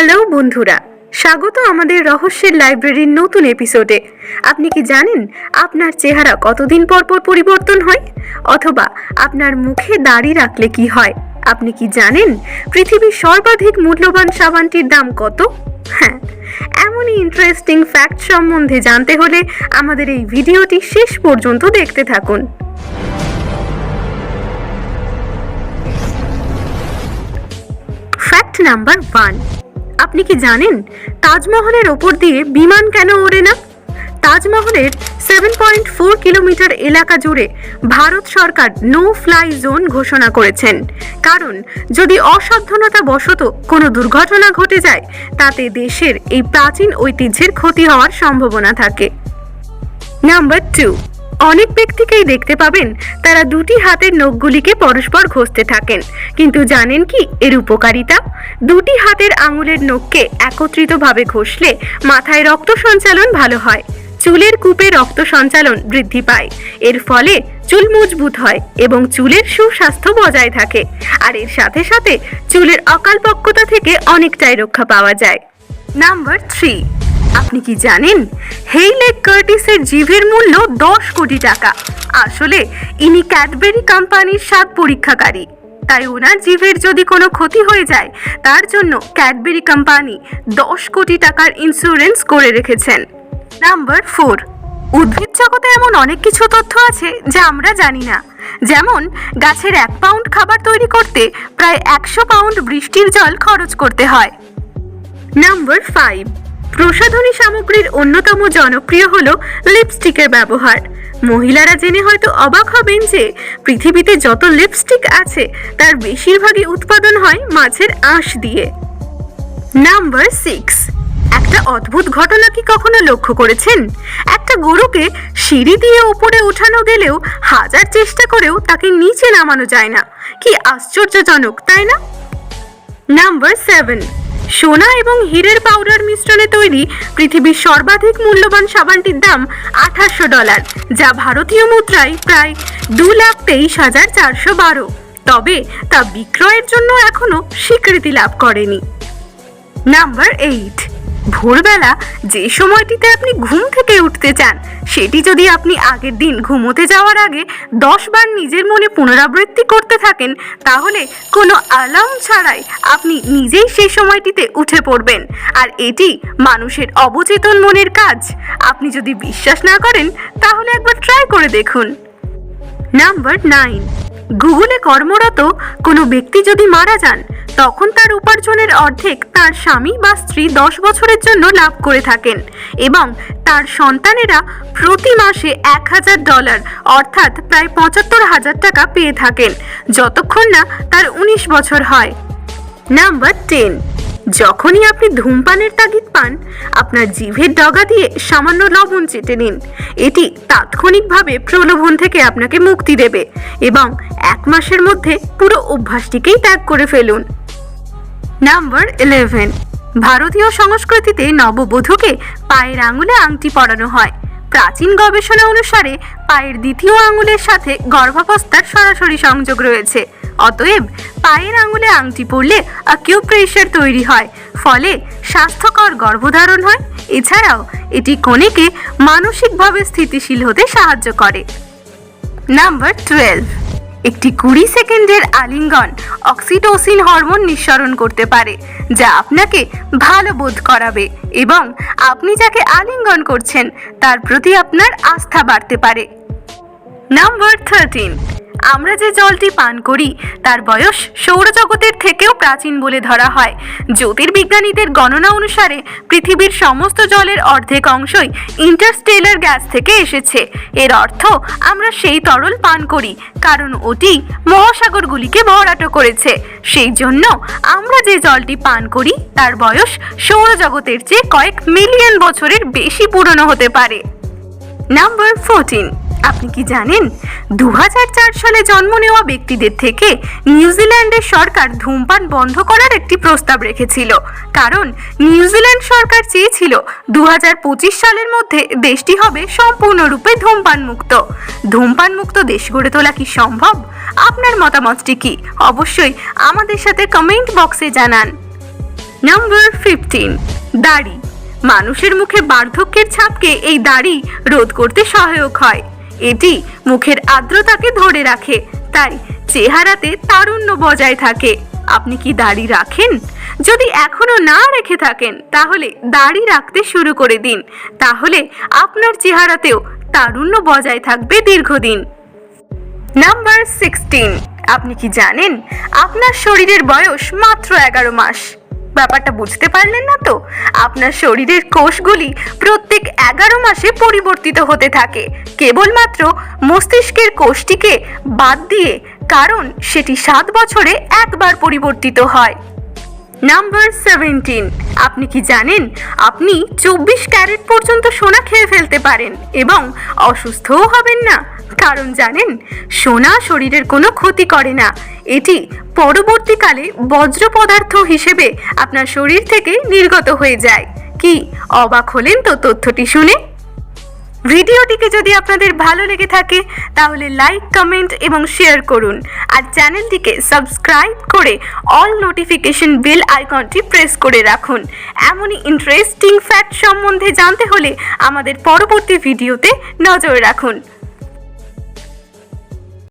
Hello বন্ধুরা, স্বাগত আমাদের রহস্যের লাইব্রেরির নতুন এপিসোডে। আপনি কি জানেন আপনার চেহারা কতদিন পর পর পরিবর্তন হয়, অথবা আপনার মুখে দাড়ি রাখলে কি হয়? আপনি কি জানেন পৃথিবীর সর্বাধিক মূল্যবান সাবানটির দাম কত? হ্যাঁ, এমনই ইন্টারেস্টিং ফ্যাক্ট সম্বন্ধে জানতে হলে আমাদের এই ভিডিওটি শেষ পর্যন্ত দেখতে থাকুন। ফ্যাক্ট নাম্বার 1, আপনি কি জানেন তাজমহলের ওপর দিয়ে বিমান কেন ওড়ে না? তাজমহলের 7.4 কিলোমিটার এলাকা জুড়ে ভারত সরকার নো ফ্লাই জোন ঘোষণা করেছেন, কারণ যদি অসাবধানতা বশত কোনো দুর্ঘটনা ঘটে যায় তাতে দেশের এই প্রাচীন ঐতিহ্যের ক্ষতি হওয়ার সম্ভাবনা থাকে। নাম্বার 2, অনেক ব্যক্তিকেই দেখতে পাবেন তারা দুটি হাতের নখগুলিকে পরস্পর ঘষতে থাকেন, কিন্তু জানেন কি এর উপকারিতা? দুটি হাতের আঙুলের নখকে একত্রিতভাবে ঘষলে মাথায় রক্ত সঞ্চালন ভালো হয়, চুলের কূপে রক্ত সঞ্চালন বৃদ্ধি পায়, এর ফলে চুল মজবুত হয় এবং চুলের সুস্বাস্থ্য বজায় থাকে, আর এর সাথে সাথে চুলের অকালপক্কতা থেকে অনেকটাই রক্ষা পাওয়া যায়। নাম্বার 3, আপনি কি জানেন হেইলেক কার্টিসের জিভের মূল্য 10 কোটি টাকা? আসলে ইনি ক্যাডবেরি কোম্পানির স্বাদ পরীক্ষাকারী, তাই ওনার জিভের যদি কোনো ক্ষতি হয়ে যায় তার জন্য ক্যাডবেরি কোম্পানি 10 কোটি টাকার ইন্স্যুরেন্স করে রেখেছেন। নাম্বার 4, উদ্ভিদ জগতে এমন অনেক কিছু তথ্য আছে যা আমরা জানি না, যেমন গাছের 1 পাউন্ড খাবার তৈরি করতে প্রায় 100 পাউন্ড বৃষ্টির জল খরচ করতে হয়। নাম্বার 5, প্রসাধনী সামগ্রীর অন্যতম জনপ্রিয় হলো লিপস্টিকের ব্যবহার। মহিলারা জেনে হয়তো অবাক হবেন যে পৃথিবীতে যত লিপস্টিক আছে তার বেশিরভাগই উৎপাদন হয় মাছের আঁশ দিয়ে। নাম্বার 6, একটা অদ্ভুত ঘটনা কি কখনো লক্ষ্য করেছেন? একটা গরুকে সিঁড়ি দিয়ে উপরে ওঠানো গেলেও হাজার চেষ্টা করেও তাকে নিচে নামানো যায় না। কি আশ্চর্যজনক, তাই না? নাম্বার 7, সোনা এবং হীরের পাউডার মিশ্রণে তৈরি পৃথিবীর সর্বাধিক মূল্যবান সাবানটির দাম $2800, যা ভারতীয় মুদ্রায় প্রায় 2,23,412, তবে তা বিক্রয়ের জন্য এখনো স্বীকৃতি লাভ করেনি। নাম্বার 8, ভোরবেলা যে সময়টিতে আপনি ঘুম থেকে উঠতে চান সেটি যদি আপনি আগের দিন ঘুমোতে যাওয়ার আগে 10 বার নিজের মনে পুনরাবৃত্তি করতে থাকেন তাহলে কোনো অ্যালার্ম ছাড়াই আপনি নিজেই সেই সময়টিতে উঠে পড়বেন, আর এটি মানুষের অবচেতন মনের কাজ। আপনি যদি বিশ্বাস না করেন তাহলে একবার ট্রাই করে দেখুন। নাম্বার 9, গুগলে কর্মরত কোনো ব্যক্তি যদি মারা যান তখন তার উপার্জনের অর্ধেক তার স্বামী বা স্ত্রী 10 বছরের জন্য লাভ করে থাকেন, এবং তার সন্তানেরা প্রতি মাসে $1000 অর্থাৎ প্রায় 75,000 টাকা পেয়ে থাকেন যতক্ষণ না তার 19 বছর হয়। নাম্বার 10, যখনই আপনি ধূমপানের তাগিদ পান আপনার জিভের ডগা দিয়ে সামান্য লবণ চেটে নিন, এটি তাৎক্ষণিকভাবে প্রলোভন থেকে আপনাকে মুক্তি দেবে এবং 1 মাসের মধ্যে পুরো অভ্যাসটিকেই ত্যাগ করে ফেলুন। নাম্বার 11, ভারতীয় সংস্কৃতিতে নববধূকে পায়ের আঙুলে আংটি পরানো হয়। প্রাচীন গবেষণা অনুসারে পায়ের দ্বিতীয় আঙুলের সাথে গর্ভাবস্থার সরাসরি সংযোগ রয়েছে, অতএব পায়ের আঙুলে আংটি পরলে অ্যাকিউপ্রেশার তৈরি হয়, ফলে স্বাস্থ্যকর গর্ভধারণ হয়। এছাড়াও এটি কনেকে মানসিকভাবে স্থিতিশীল হতে সাহায্য করে। নাম্বার 12, একটি 20 সেকেন্ডের আলিঙ্গন অক্সিটোসিন হরমোন নিঃসরণ করতে পারে, যা আপনাকে ভালো বোধ করাবে এবং আপনি যাকে আলিঙ্গন করছেন তার প্রতি আপনার আস্থা বাড়তে পারে। নাম্বার 13, আমরা যে জলটি পান করি তার বয়স সৌরজগতের থেকেও প্রাচীন বলে ধরা হয়। জ্যোতির্বিজ্ঞানীদের গণনা অনুসারে পৃথিবীর সমস্ত জলের অর্ধেক অংশই ইন্টারস্টেলার গ্যাস থেকে এসেছে। এর অর্থ আমরা সেই তরল পান করি কারণ ওটি মহাসাগরগুলিকে ভরাট করেছে। সেই জন্য আমরা যে জলটি পান করি তার বয়স সৌরজগতের চেয়ে কয়েক মিলিয়ন বছরের বেশি পুরনো হতে পারে। নাম্বার 14, আপনি কি জানেন 2004 সালে জন্ম নেওয়া ব্যক্তিদের থেকে নিউজিল্যান্ডের সরকার ধূমপান বন্ধ করার একটি প্রস্তাব রেখেছিল, কারণ নিউজিল্যান্ড সরকার চেয়েছিল 2025 সালের মধ্যে দেশটি হবে সম্পূর্ণরূপে ধূমপান মুক্ত। ধূমপান মুক্ত দেশ গড়ে তোলা কি সম্ভব? আপনার মতামতটি কি অবশ্যই আমাদের সাথে কমেন্ট বক্সে জানান। নাম্বার 15, দাড়ি। মানুষের মুখে বার্ধক্যের ছাপকে এই দাড়ি রোধ করতে সহায়ক হয়। এটি মুখের আর্দ্রতাকে ধরে রাখে, তাই চেহারাতে তারুণ্য বজায় থাকে। আপনি কি দাড়ি রাখেন? যদি এখনো না রেখে থাকেন তাহলে দাড়ি রাখতে শুরু করে দিন, তাহলে আপনার চেহারাতেও তারুণ্য বজায় থাকবে দীর্ঘদিন। নাম্বার 16, আপনি কি জানেন আপনার শরীরের বয়স মাত্র 11 মাস? ব্যাপারটা বুঝতে পারলেন না তো? আপনার শরীরের কোষগুলি প্রত্যেক 11 মাসে পরিবর্তিত হতে থাকে, কেবলমাত্র মস্তিষ্কের কোষটিকে বাদ দিয়ে, কারণ সেটি 7 বছরে একবার পরিবর্তিত হয়। নাম্বার 17, আপনি কি জানেন আপনি 24 ক্যারেট পর্যন্ত সোনা খেয়ে ফেলতে পারেন এবং অসুস্থও হবেন না? কারণ জানেন, সোনা শরীরের কোনো ক্ষতি করে না। এটি পরবর্তীকালে বজ্র পদার্থ হিসেবে আপনার শরীর থেকে নির্গত হয়ে যায়। কি অবাক হলেন তো তথ্যটি শুনে? ভিডিওটিকে যদি আপনাদের ভালো লেগে থাকে তাহলে লাইক, কমেন্ট এবং শেয়ার করুন, আর চ্যানেলটিকে সাবস্ক্রাইব করে অল নোটিফিকেশন বেল আইকনটি প্রেস করে রাখুন। এমনই ইন্টারেস্টিং ফ্যাক্ট সম্বন্ধে জানতে হলে আমাদের পরবর্তী ভিডিওতে নজর রাখুন।